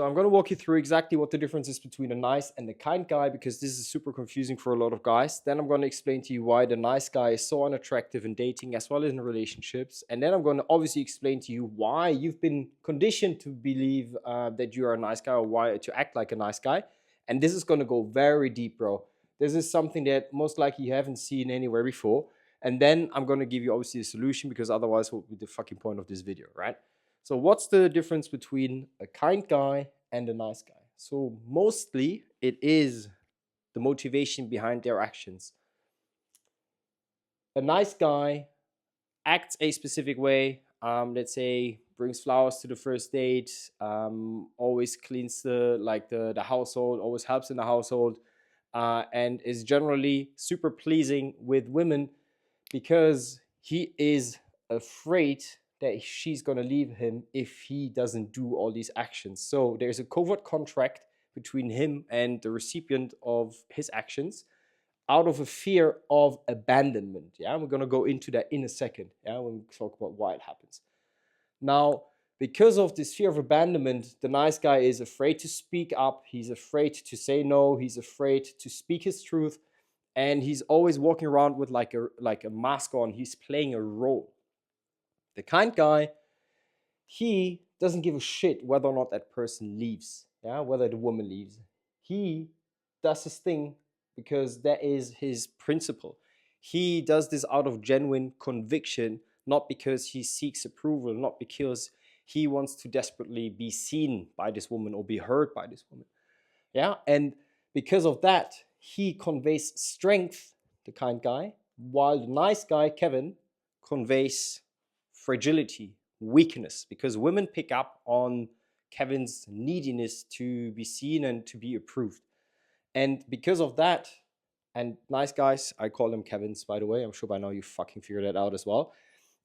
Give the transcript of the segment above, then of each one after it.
So I'm going to walk you through exactly what the difference is between a nice and a kind guy, because this is super confusing for a lot of guys. Then I'm going to explain to you why the nice guy is so unattractive in dating as well as in relationships. And then I'm going to obviously explain to you why you've been conditioned to believe that you are a nice guy, or why to act like a nice guy. And this is going to go very deep, bro. This is something that most likely you haven't seen anywhere before. And then I'm going to give you obviously a solution, because otherwise what would be the fucking point of this video, right? So what's the difference between a kind guy and a nice guy? So mostly it is the motivation behind their actions. A nice guy acts a specific way. Let's say brings flowers to the first date, always cleans the household, always helps in the household, and is generally super pleasing with women, because he is afraid that she's going to leave him if he doesn't do all these actions. So there's a covert contract between him and the recipient of his actions, out of a fear of abandonment. Yeah, we're going to go into that in a second, yeah, when we talk about why it happens. Now, because of this fear of abandonment, the nice guy is afraid to speak up, he's afraid to say no, he's afraid to speak his truth, and he's always walking around with like a mask on. He's playing a role. The kind guy, he doesn't give a shit whether or not that person leaves, yeah, whether the woman leaves. He does his thing because that is his principle. He does this out of genuine conviction, not because he seeks approval, not because he wants to desperately be seen by this woman or be heard by this woman. Yeah, and because of that, he conveys strength, the kind guy, while the nice guy, Kevin, conveys fragility, weakness, because women pick up on Kevin's neediness to be seen and to be approved. And because of that, and nice guys, I call them Kevins, by the way, I'm sure by now you fucking figured that out as well.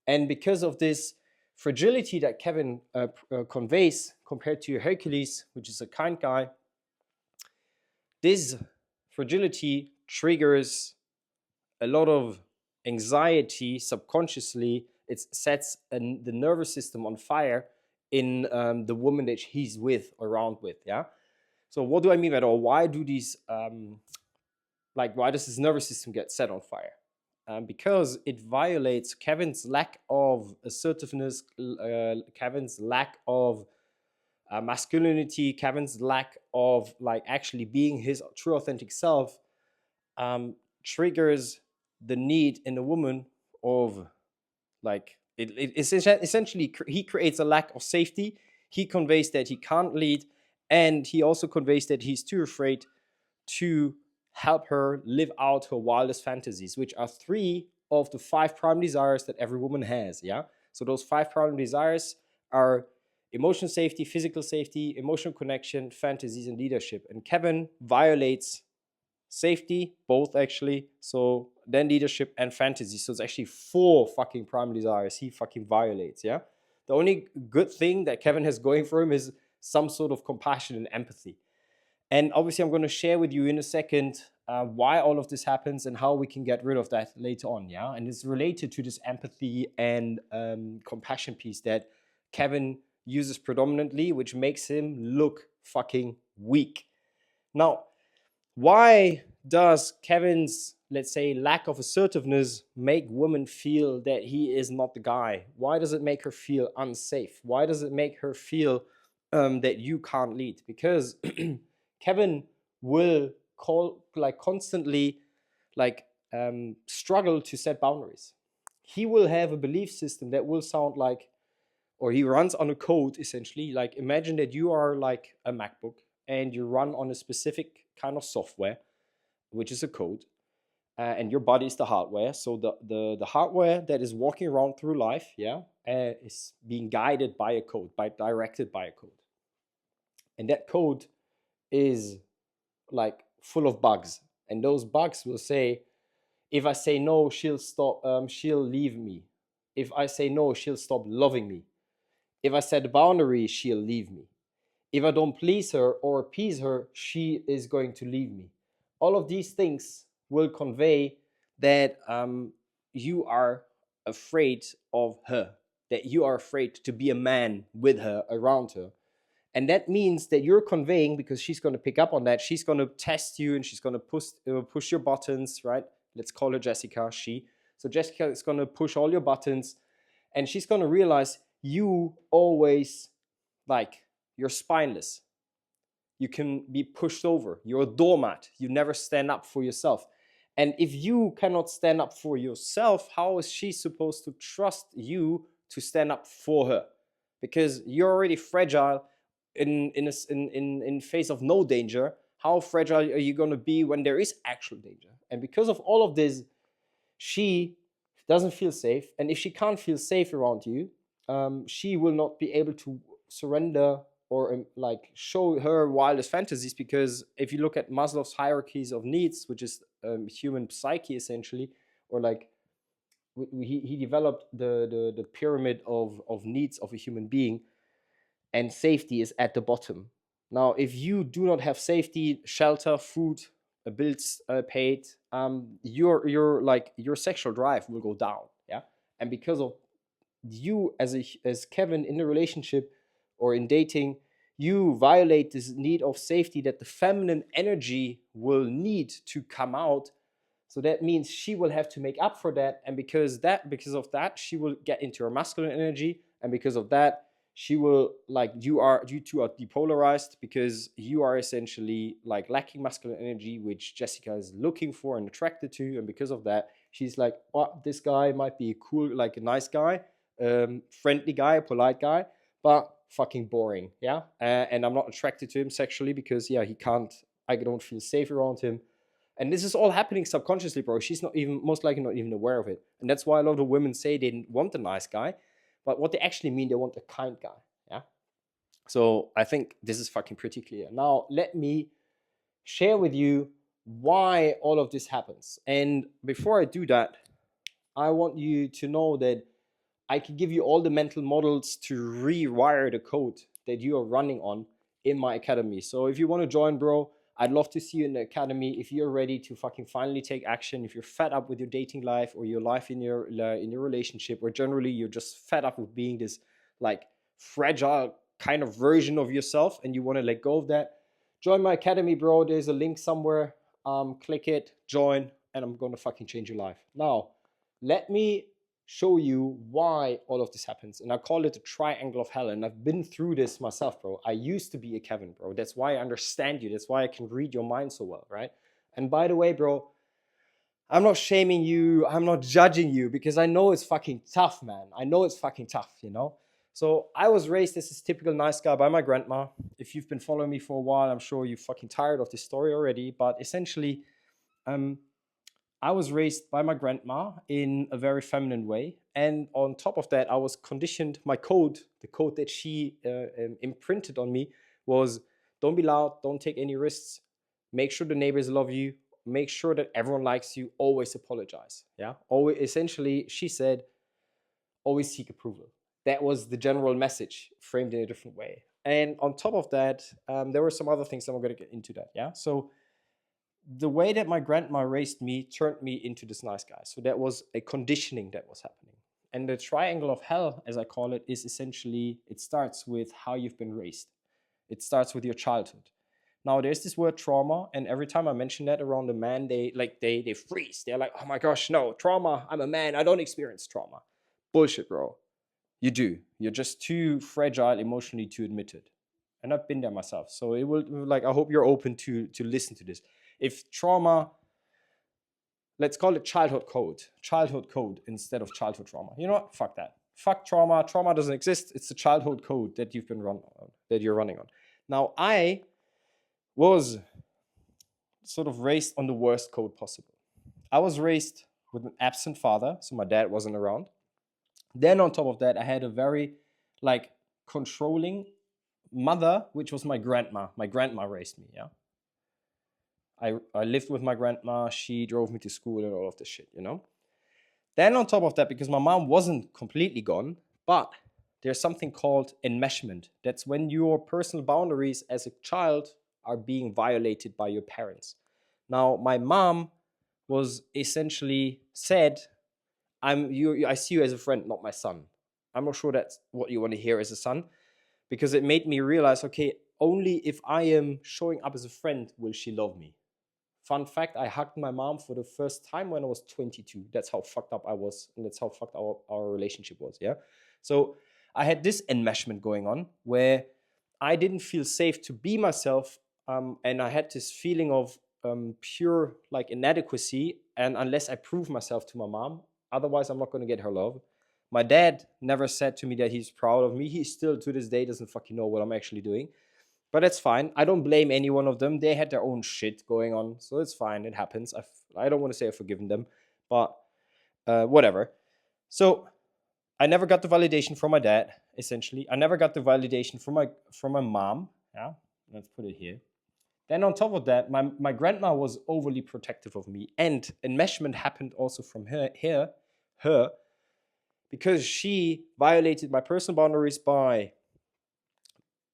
And because of this fragility that Kevin conveys compared to Hercules, which is a kind guy, this fragility triggers a lot of anxiety subconsciously. It sets the nervous system on fire in the woman that he's with, around with. Yeah. So what do I mean by that? Or why do these why does his nervous system get set on fire? Because it violates Kevin's lack of assertiveness, Kevin's lack of masculinity, Kevin's lack of like actually being his true authentic self, triggers the need in a woman of like it's essentially he creates a lack of safety. He conveys that he can't lead, and he also conveys that he's too afraid to help her live out her wildest fantasies, which are 3 of the 5 prime desires that every woman has. Yeah, so those 5 prime desires are emotional safety, physical safety, emotional connection, fantasies, and leadership. And Kevin violates safety, both actually. So then leadership and fantasy. So it's actually 4 fucking prime desires he fucking violates. Yeah. The only good thing that Kevin has going for him is some sort of compassion and empathy. And obviously, I'm going to share with you in a second why all of this happens and how we can get rid of that later on. Yeah. And it's related to this empathy and compassion piece that Kevin uses predominantly, which makes him look fucking weak. Now, why does Kevin's, let's say, lack of assertiveness make women feel that he is not the guy? Why does it make her feel unsafe? Why does it make her feel that you can't lead? Because Kevin will constantly struggle to set boundaries. He will have a belief system that will sound like, or he runs on a code essentially. Like imagine that you are like a MacBook and you run on a specific kind of software, which is a code, and your body is the hardware. So the hardware that is walking around through life, yeah, is being guided by a code, directed by a code, and that code is like full of bugs, and those bugs will say, if I say no, she'll stop. She'll leave me. If I say no, she'll stop loving me. If I set a boundary, she'll leave me. If I don't please her or appease her, she is going to leave me. All of these things will convey that you are afraid of her, that you are afraid to be a man with her, around her. And that means that you're conveying, because she's going to pick up on that, she's going to test you, and she's going to push your buttons, right? Let's call her Jessica, she. So Jessica is going to push all your buttons, and she's going to realize you always, like, you're spineless. You can be pushed over. You're a doormat. You never stand up for yourself. And if you cannot stand up for yourself, how is she supposed to trust you to stand up for her? Because you're already fragile in face of no danger. How fragile are you going to be when there is actual danger? And because of all of this, she doesn't feel safe. And if she can't feel safe around you, she will not be able to surrender or like show her wildest fantasies. Because if you look at Maslow's hierarchies of needs, which is human psyche essentially, or like he developed the pyramid of needs of a human being, and safety is at the bottom. Now, if you do not have safety, shelter, food, bills paid, your sexual drive will go down. Yeah, and because of you as Kevin in a relationship or in dating, you violate this need of safety that the feminine energy will need to come out. So that means she will have to make up for that, and because of that, she will get into her masculine energy, and because of that, she will, like, you two are depolarized, because you are essentially like lacking masculine energy, which Jessica is looking for and attracted to, and because of that, she's like, oh, this guy might be cool, like a nice guy, friendly guy, polite guy, but fucking boring, yeah. And I'm not attracted to him sexually because, yeah, I don't feel safe around him. And this is all happening subconsciously, bro. She's not even, most likely not even aware of it. And that's why a lot of women say they didn't want a nice guy, but what they actually mean, they want a kind guy, yeah. So I think this is fucking pretty clear. Now let me share with you why all of this happens. And before I do that, I want you to know that I can give you all the mental models to rewire the code that you are running on in my academy. So if you want to join, bro, I'd love to see you in the academy. If you're ready to fucking finally take action, if you're fed up with your dating life or your life in your relationship, or generally you're just fed up with being this like fragile kind of version of yourself and you want to let go of that, join my academy, bro. There's a link somewhere. Click it, join, and I'm gonna fucking change your life. Now, let me show you why all of this happens. And I call it the triangle of hell. And I've been through this myself, bro. I used to be a Kevin, bro. That's why I understand you. That's why I can read your mind so well, right? And by the way, bro, I'm not shaming you. I'm not judging you, because I know it's fucking tough, man. I know it's fucking tough, you know? So I was raised as this typical nice guy by my grandma. If you've been following me for a while, I'm sure you're fucking tired of this story already. But essentially, I was raised by my grandma in a very feminine way. And on top of that, I was conditioned, the code that she imprinted on me was, don't be loud, don't take any risks, make sure the neighbors love you, make sure that everyone likes you, always apologize. Yeah. Always, essentially, she said, always seek approval. That was the general message framed in a different way. And on top of that, there were some other things, and I'm going to get into that. Yeah. So the way that my grandma raised me turned me into this nice guy. So that was a conditioning that was happening. And the triangle of hell, as I call it, is essentially, it starts with how you've been raised. It starts with your childhood. Now, there's this word trauma, and every time I mention that around a man, they freeze. They're like, oh my gosh, no, trauma, I'm a man, I don't experience trauma. Bullshit, bro. You do. You're just too fragile emotionally to admit it. And I've been there myself. So it will, like, I hope you're open to listen to this. If trauma, let's call it childhood code instead of childhood trauma. You know what? Fuck that. Fuck trauma. Trauma doesn't exist. It's the childhood code that you're running on. Now, I was sort of raised on the worst code possible. I was raised with an absent father, so my dad wasn't around. Then on top of that, I had a very like controlling mother, which was my grandma. My grandma raised me, yeah. I lived with my grandma. She drove me to school and all of this shit, you know. Then on top of that, because my mom wasn't completely gone, but there's something called enmeshment. That's when your personal boundaries as a child are being violated by your parents. Now, my mom was essentially said, I see you as a friend, not my son. I'm not sure that's what you want to hear as a son, because it made me realize, okay, only if I am showing up as a friend will she love me. Fun fact, I hugged my mom for the first time when I was 22. That's how fucked up I was, and that's how fucked our relationship was, yeah? So I had this enmeshment going on where I didn't feel safe to be myself, and I had this feeling of pure like inadequacy, and unless I prove myself to my mom, otherwise I'm not going to get her love. My dad never said to me that he's proud of me. He still to this day doesn't fucking know what I'm actually doing. But that's fine. I don't blame any one of them. They had their own shit going on, so it's fine. It happens. I don't want to say I've forgiven them, but whatever. So I never got the validation from my dad. Essentially, I never got the validation from my mom. Yeah, let's put it here. Then on top of that, my grandma was overly protective of me, and enmeshment happened also from her, because she violated my personal boundaries by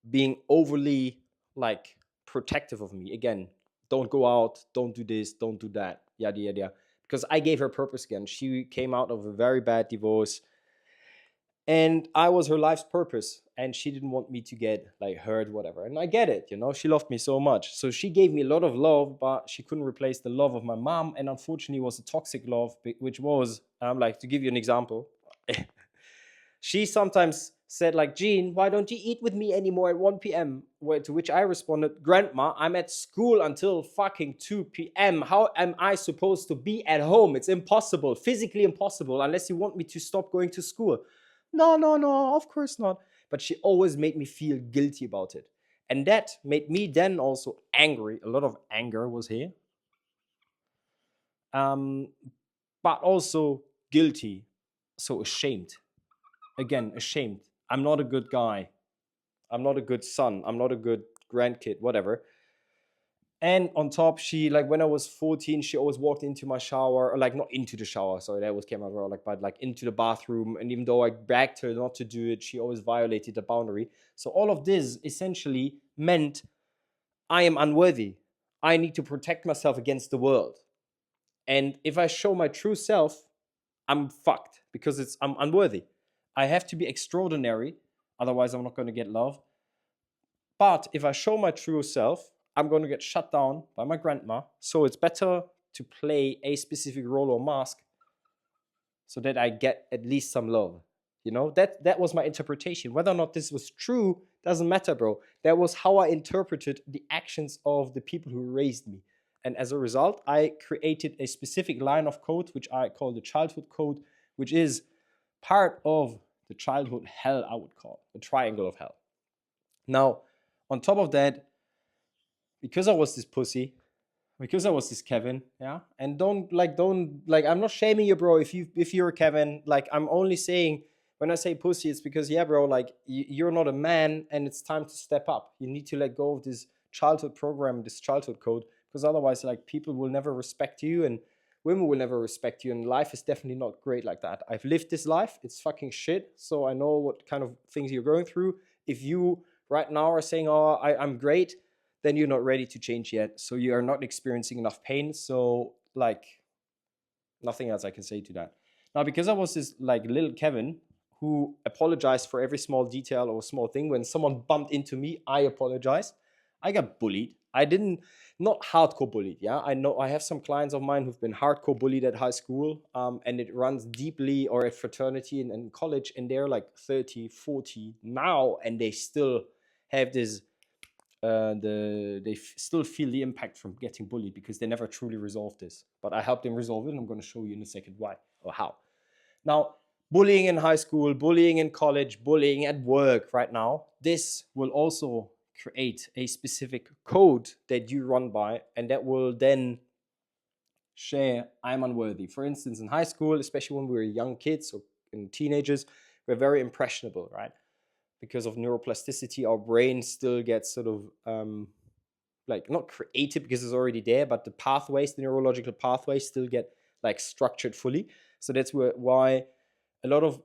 being overly like protective of me. Again, don't go out, don't do this, don't do that, yada yada yada. Because I gave her purpose again. She came out of a very bad divorce, and I was her life's purpose, and she didn't want me to get like hurt, whatever. And I get it, you know, she loved me so much. So she gave me a lot of love, but she couldn't replace the love of my mom, and unfortunately it was a toxic love, which was like, to give you an example, she sometimes said like, Gene, why don't you eat with me anymore at 1 p.m? To which I responded, Grandma, I'm at school until fucking 2 p.m. How am I supposed to be at home? It's impossible, physically impossible, unless you want me to stop going to school. No, no, no, of course not. But she always made me feel guilty about it. And that made me then also angry. A lot of anger was here. But also guilty. So ashamed. Again, ashamed. I'm not a good guy. I'm not a good son. I'm not a good grandkid, whatever. And on top, she, like, when I was 14, she always walked into my shower, or like not into the shower, sorry, that was came out wrong, like, but like into the bathroom. And even though I begged her not to do it, she always violated the boundary. So all of this essentially meant I am unworthy. I need to protect myself against the world. And if I show my true self, I'm fucked because I'm unworthy. I have to be extraordinary, otherwise I'm not going to get love. But if I show my true self, I'm going to get shut down by my grandma. So it's better to play a specific role or mask so that I get at least some love. You know, that was my interpretation. Whether or not this was true doesn't matter, bro. That was how I interpreted the actions of the people who raised me. And as a result, I created a specific line of code, which I call the childhood code, which is part of the childhood hell, I would call the triangle of hell. Now, on top of that, because I was this pussy, because I was this Kevin, yeah, and don't like I'm not shaming you, bro. If you're a Kevin, like I'm only saying when I say pussy, it's because yeah, bro, like you're not a man, and it's time to step up. You need to let go of this childhood program, this childhood code, because otherwise, like people will never respect you, and women will never respect you, and life is definitely not great like that. I've lived this life; it's fucking shit. So I know what kind of things you're going through. If you right now are saying, "Oh, I'm great," then you're not ready to change yet. So you are not experiencing enough pain. So like nothing else I can say to that. Now, because I was this like little Kevin who apologized for every small detail or small thing, when someone bumped into me, I apologized. I got bullied. I didn't, not hardcore bullied. Yeah, I know I have some clients of mine who've been hardcore bullied at high school, and it runs deeply, or at fraternity and college, and they're like 30, 40 now, and they still have this they still feel the impact from getting bullied because they never truly resolved this. But I helped them resolve it, and I'm going to show you in a second why or how. Now, bullying in high school, bullying in college, bullying at work right now, this will also create a specific code that you run by, and that will then share I'm unworthy. For instance, in high school, especially when we were young kids or in teenagers, we're very impressionable, right? Because of neuroplasticity, our brain still gets sort of like not created because it's already there, but the pathways, the neurological pathways still get like structured fully. So that's why a lot of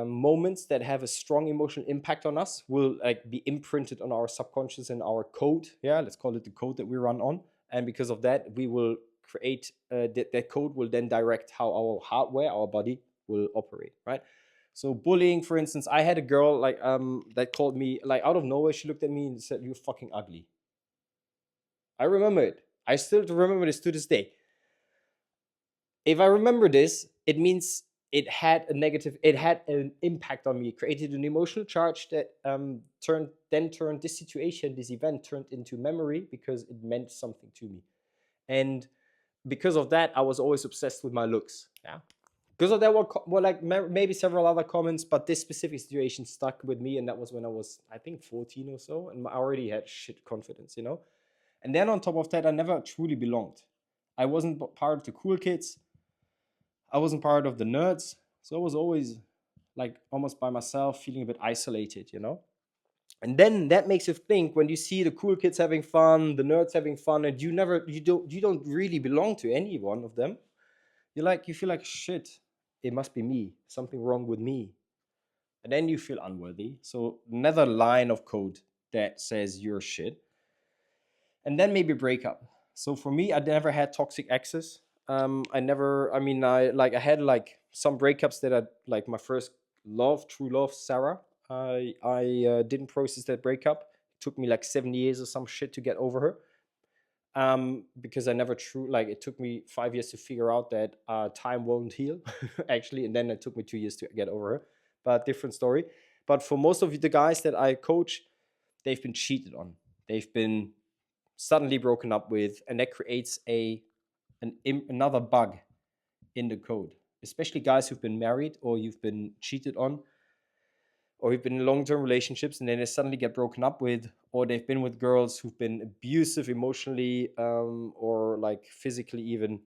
moments that have a strong emotional impact on us will like be imprinted on our subconscious and our code. Yeah, let's call it the code that we run on. And because of that, we will create that code will then direct how our hardware, our body will operate, right? So bullying, for instance, I had a girl like that called me like out of nowhere. She looked at me and said, "You're fucking ugly." I remember it. I still remember this to this day. If I remember this, it means it had an impact on me. It created an emotional charge that turned this situation, this event turned into memory because it meant something to me. And because of that, I was always obsessed with my looks. Yeah. Because of that, were like maybe several other comments, but this specific situation stuck with me, and that was when I was, I think, 14 or so, and I already had shit confidence, you know. And then on top of that, I never truly belonged. I wasn't part of the cool kids. I wasn't part of the nerds, so I was always like almost by myself, feeling a bit isolated, you know. And then that makes you think when you see the cool kids having fun, the nerds having fun, and you don't really belong to any one of them. You feel like shit. It must be me. Something wrong with me. And then you feel unworthy. So another line of code that says you're shit. And then maybe breakup. So for me, I never had toxic exes. I never. I mean, I had like some breakups that I like my first love, true love, Sarah. I didn't process that breakup. It took me like 7 years or some shit to get over her. Because I never true like it took me 5 years to figure out that time won't heal, actually, and then it took me 2 years to get over her. But different story. But for most of the guys that I coach, they've been cheated on. They've been suddenly broken up with, and that creates another bug in the code. Especially guys who've been married or you've been cheated on, or you've been in long-term relationships and then they suddenly get broken up with, or they've been with girls who've been abusive emotionally, or like physically even.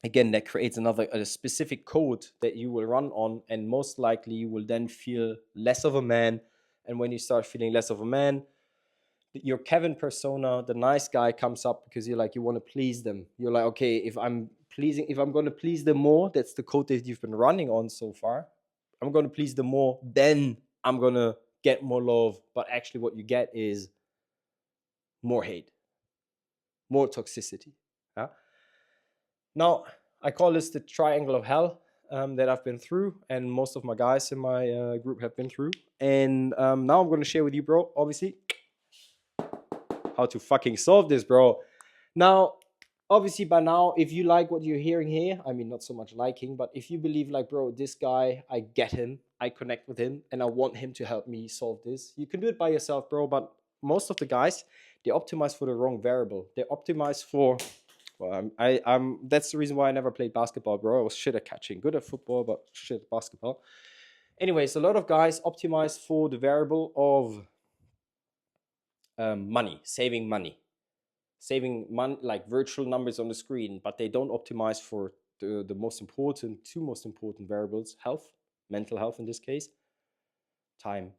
Again, that creates another a specific code that you will run on, and most likely you will then feel less of a man. And when you start feeling less of a man, your Kevin persona, the nice guy, comes up because you want to please them. You're like, okay, if I'm going to please them more, that's the code that you've been running on so far. I'm going to please them more, then I'm going to get more love. But actually, what you get is more hate, more toxicity. Yeah? Now, I call this the triangle of hell that I've been through, and most of my guys in my group have been through. And now I'm going to share with you, bro, obviously, how to fucking solve this, bro. Now, obviously, by now, if you like what you're hearing here, I mean, not so much liking, but if you believe, like, bro, this guy, I get him, I connect with him, and I want him to help me solve this, you can do it by yourself, bro. But most of the guys, they optimize for the wrong variable. They optimize for, well, that's the reason why I never played basketball, bro. I was shit at catching, good at football, but shit at basketball. Anyways, a lot of guys optimize for the variable of money, saving money, like virtual numbers on the screen, but they don't optimize for the two most important variables: health, mental health in this case, time.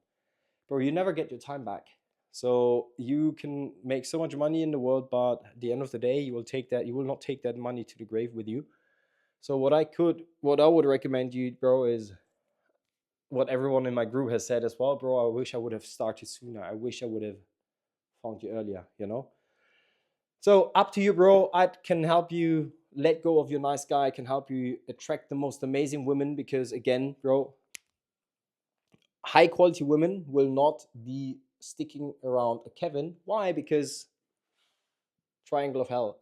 Bro, you never get your time back. So you can make so much money in the world, but at the end of the day, you will not take that money to the grave with you. So what I would recommend you, bro, is what everyone in my group has said as well, bro. I wish I would have started sooner. I wish I would have found you earlier, you know? So up to you, bro. I can help you let go of your nice guy. I can help you attract the most amazing women, because again, bro, high quality women will not be sticking around a Kevin. Why? Because triangle of hell.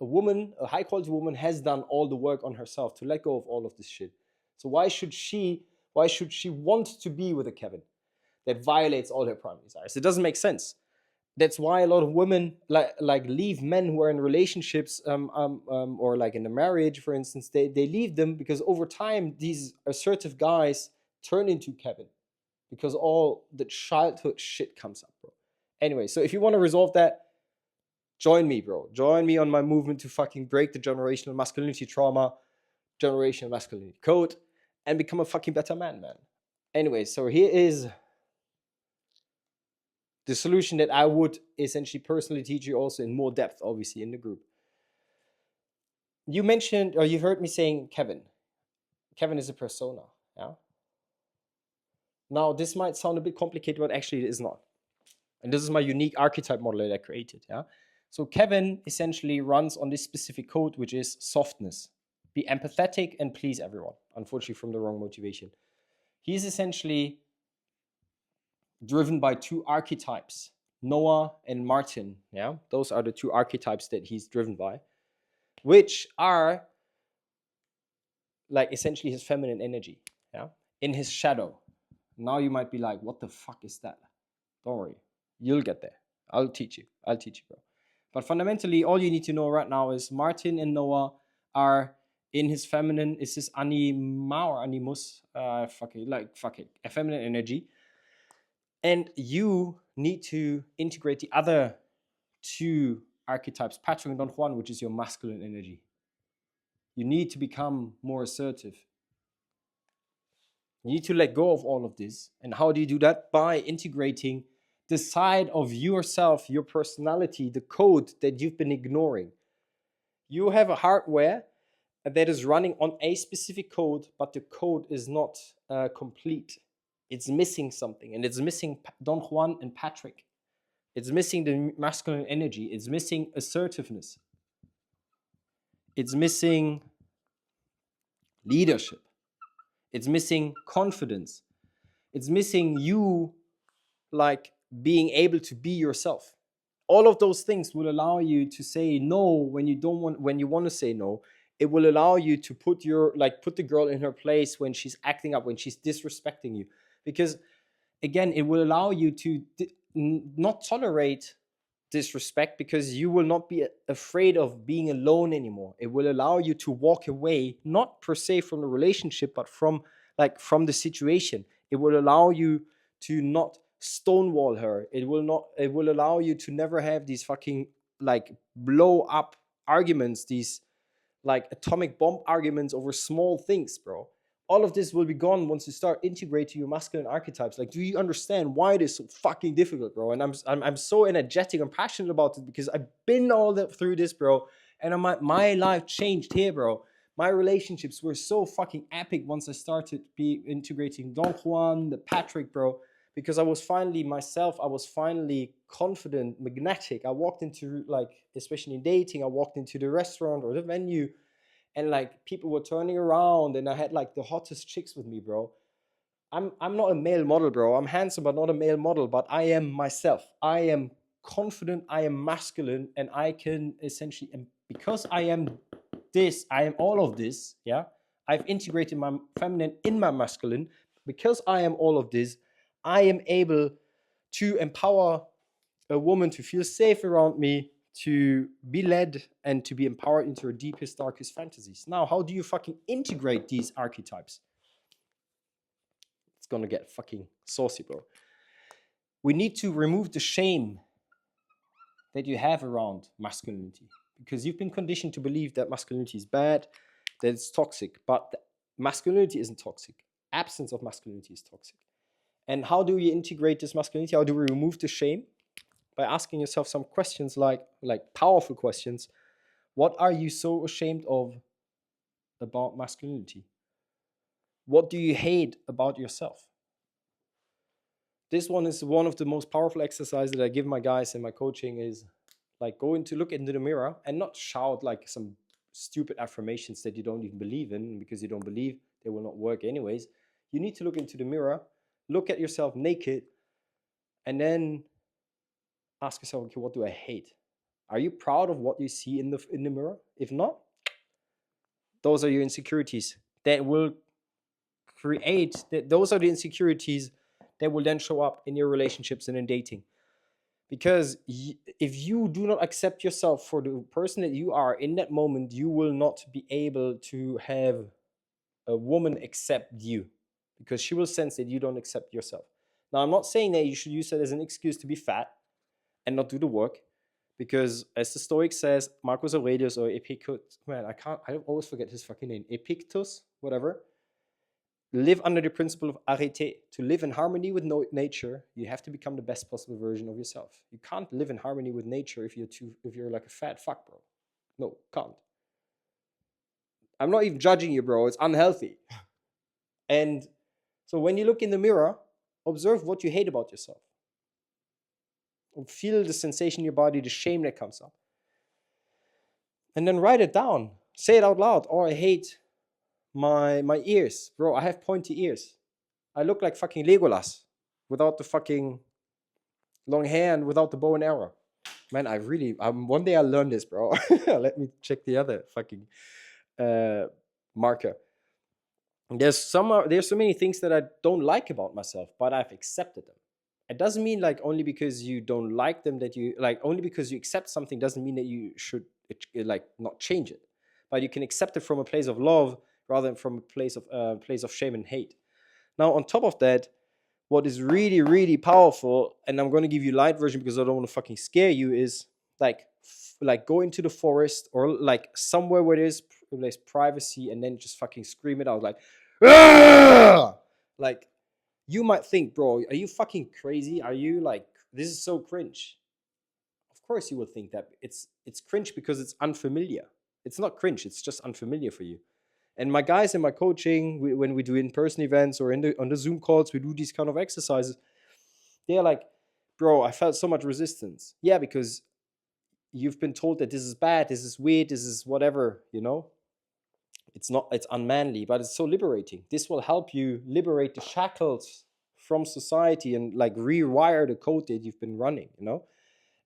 A high quality woman has done all the work on herself to let go of all of this shit. So why should she want to be with a Kevin that violates all her primary desires? It doesn't make sense. That's why a lot of women like leave men who are in relationships, or like in a marriage, for instance. They leave them because over time these assertive guys turn into Kevin, because all the childhood shit comes up, bro. Anyway, so if you want to resolve that, join me, bro. Join me on my movement to fucking break the generational masculinity trauma, generational masculinity code, and become a fucking better man. Anyway, so here is the solution that I would essentially personally teach you also in more depth, obviously, in the group. You mentioned, or you've heard me saying Kevin. Kevin is a persona. Yeah. Now, this might sound a bit complicated, but actually it is not. And this is my unique archetype model that I created. Yeah. So Kevin essentially runs on this specific code, which is softness. Be empathetic and please everyone. Unfortunately, from the wrong motivation. He's essentially driven by two archetypes, Noah and Martin. Yeah, those are the two archetypes that he's driven by, which are like essentially his feminine energy. Yeah, in his shadow. Now you might be like, what the fuck is that? Don't worry, you'll get there. I'll teach you. Bro. But fundamentally, all you need to know right now is Martin and Noah are in his feminine, is his anima or animus, fuck it, a feminine energy. And you need to integrate the other two archetypes, Patrick and Don Juan, which is your masculine energy. You need to become more assertive. You need to let go of all of this. And how do you do that? By integrating the side of yourself, your personality, the code that you've been ignoring. You have a hardware that is running on a specific code, but the code is not complete. It's missing something, and it's missing Don Juan and Patrick. It's missing the masculine energy. It's missing assertiveness. It's missing leadership. It's missing confidence. It's missing you like being able to be yourself. All of those things will allow you to say no when you don't want, when you want to say no. It will allow you to put the girl in her place when she's acting up, when she's disrespecting you. Because again, it will allow you to not tolerate disrespect, because you will not be afraid of being alone anymore. It will allow you to walk away, not per se from the relationship, but from the situation. It will allow you to not stonewall her. It will allow you to never have these fucking like blow up arguments, these like atomic bomb arguments over small things, bro. All of this will be gone once you start integrating your masculine archetypes. Like, do you understand why it is so fucking difficult, bro? And I'm so energetic and passionate about it because I've been through this, bro. And my life changed here, bro. My relationships were so fucking epic once I started integrating Don Juan, the Patrick, bro. Because I was finally myself. I was finally confident, magnetic. I walked into, like, especially in dating, I walked into the restaurant or the venue, and like people were turning around, and I had like the hottest chicks with me, bro. I'm not a male model, bro. I'm handsome, but not a male model. But I am myself. I am confident. I am masculine, and I can essentially, and because I am this, I am all of this. Yeah, I've integrated my feminine in my masculine. Because I am all of this, I am able to empower a woman to feel safe around me, to be led, and to be empowered into her deepest, darkest fantasies. Now, how do you fucking integrate these archetypes? It's gonna get fucking saucy, bro. We need to remove the shame that you have around masculinity, because you've been conditioned to believe that masculinity is bad, that it's toxic. But masculinity isn't toxic. Absence of masculinity is toxic. And how do we integrate this masculinity? How do we remove the shame? By asking yourself some questions, like powerful questions. What are you so ashamed of about masculinity? What do you hate about yourself? This one is one of the most powerful exercises that I give my guys in my coaching, is like going to look into the mirror and not shout like some stupid affirmations that you don't even believe in, because you don't believe they will not work anyways. You need to look into the mirror, look at yourself naked, and then ask yourself, okay, what do I hate? Are you proud of what you see in the mirror? If not, those are your insecurities that will create, those are the insecurities that will then show up in your relationships and in dating. Because if you do not accept yourself for the person that you are in that moment, you will not be able to have a woman accept you, because she will sense that you don't accept yourself. Now, I'm not saying that you should use that as an excuse to be fat and not do the work, because as the Stoic says, Marcus Aurelius, or Epictetus, man, I always forget his fucking name, Epictetus, whatever, live under the principle of arete. To live in harmony with nature, you have to become the best possible version of yourself. You can't live in harmony with nature if you're like a fat fuck, bro. No, can't. I'm not even judging you, bro. It's unhealthy. And so when you look in the mirror, observe what you hate about yourself. Feel the sensation in your body, the shame that comes up. And then write it down. Say it out loud. Oh, I hate my ears. Bro, I have pointy ears. I look like fucking Legolas without the fucking long hair and without the bow and arrow. Man, I really, one day I'll learn this, bro. Let me check the other fucking uh, marker. There's so many things that I don't like about myself, but I've accepted them. It doesn't mean like only because you don't like them that you like only because you accept something doesn't mean that you should like not change it. But you can accept it from a place of love rather than from a place of shame and hate. Now, on top of that, what is really really powerful, and I'm going to give you light version because I don't want to fucking scare you, is like go into the forest or like somewhere where there's privacy and then just fucking scream it out like "Argh!" Like, you might think, bro, are you fucking crazy? Are you like, this is so cringe? Of course you will think that. It's cringe because it's unfamiliar. It's not cringe, it's just unfamiliar for you. And my guys in my coaching, when we do in-person events or on the Zoom calls, we do these kind of exercises. They're like, bro, I felt so much resistance. Yeah, because you've been told that this is bad, this is weird, this is whatever, it's unmanly, but it's so liberating. This will help you liberate the shackles from society and like rewire the code that you've been running.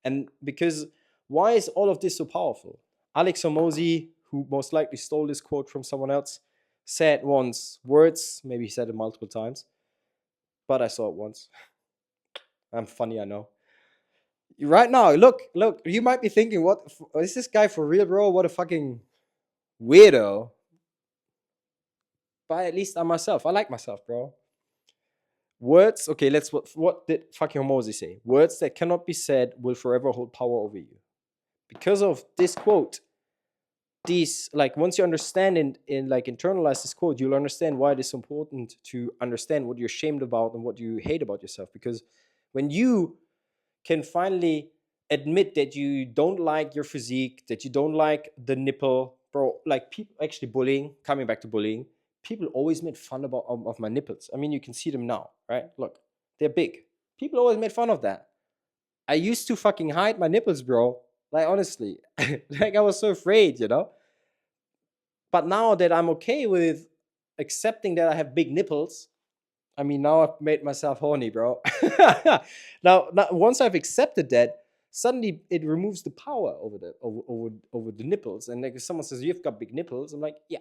And because why is all of this so powerful? Alex Hormozy, who most likely stole this quote from someone else, said once words, maybe he said it multiple times, but I saw it once. I'm funny, I know. Right now, look, you might be thinking, what is this guy for real, bro? What a fucking weirdo. But at least I'm myself. I like myself, bro. Words, okay, what did fucking Hormozy say? Words that cannot be said will forever hold power over you. Because of this quote, these, like, once you understand and like internalize this quote, you'll understand why it is important to understand what you're ashamed about and what you hate about yourself. Because when you can finally admit that you don't like your physique, that you don't like the nipple, bro, like people actually bullying, coming back to bullying, people always made fun of my nipples. I mean, you can see them now, right? Look, they're big. People always made fun of that. I used to fucking hide my nipples, bro. Like, honestly, like I was so afraid. But now that I'm okay with accepting that I have big nipples, I mean, now I've made myself horny, bro. now, once I've accepted that, suddenly it removes the power over the nipples. And like if someone says you've got big nipples, I'm like, yeah,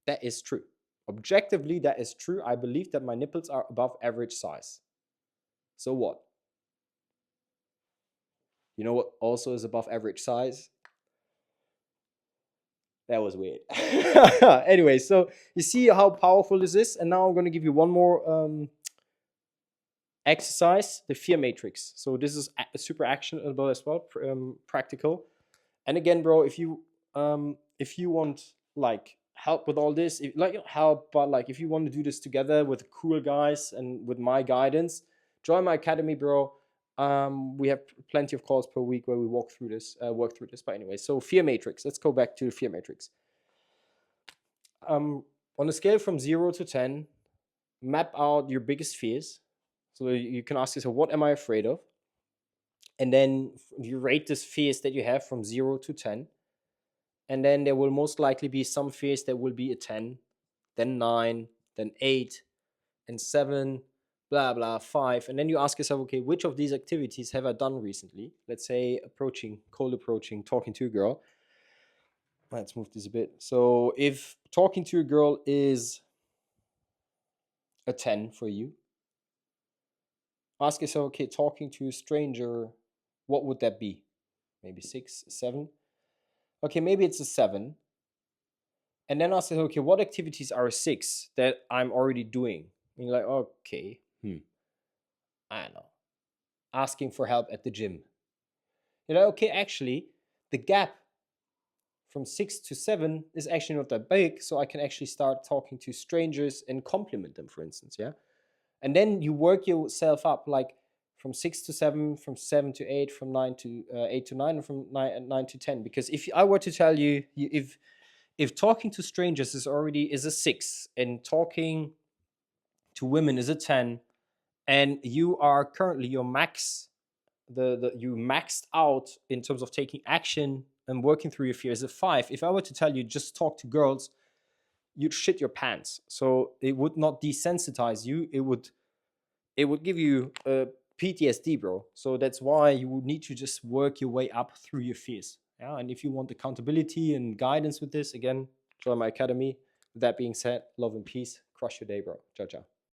that is true. Objectively, that is true. I believe that my nipples are above average size. So what? You know what also is above average size? That was weird. Anyway, so you see how powerful this is, and now I'm going to give you one more exercise, the fear matrix. So this is super actionable as well, practical. And again, bro, if you want like help with all this, but like if you want to do this together with cool guys and with my guidance, join my academy, bro. We have plenty of calls per week where we work through this. But anyway, so fear matrix. Let's go back to the fear matrix. On a scale from 0 to 10, map out your biggest fears. So you can ask yourself, what am I afraid of? And then you rate these fears that you have from 0 to 10. And then there will most likely be some fears that will be a 10, then 9, then 8, and 7, blah, blah, 5. And then you ask yourself, okay, which of these activities have I done recently? Let's say cold approaching, talking to a girl. Let's move this a bit. So if talking to a girl is a 10 for you, ask yourself, okay, talking to a stranger, what would that be? Maybe 6, 7? Okay, maybe it's a 7. And then ask yourself, okay, what activities are a 6 that I'm already doing? And you're like, okay, I don't know. Asking for help at the gym. You're like, okay, actually, the gap from 6 to 7 is actually not that big, so I can actually start talking to strangers and compliment them, for instance, yeah? And then you work yourself up, like from 6 to 7, from 7 to 8, from 9 to 8 to 9, and from 9 to 10. Because if I were to tell you, if talking to strangers is a 6 and talking to women is a 10, and you are currently your max, you maxed out in terms of taking action and working through your fear is a 5. If I were to tell you just talk to girls, you'd shit your pants. So it would not desensitize you. It would give you PTSD, bro. So that's why you would need to just work your way up through your fears. Yeah, and if you want accountability and guidance with this, again, join my academy. With that being said, love and peace. Crush your day, bro. Ciao, ciao.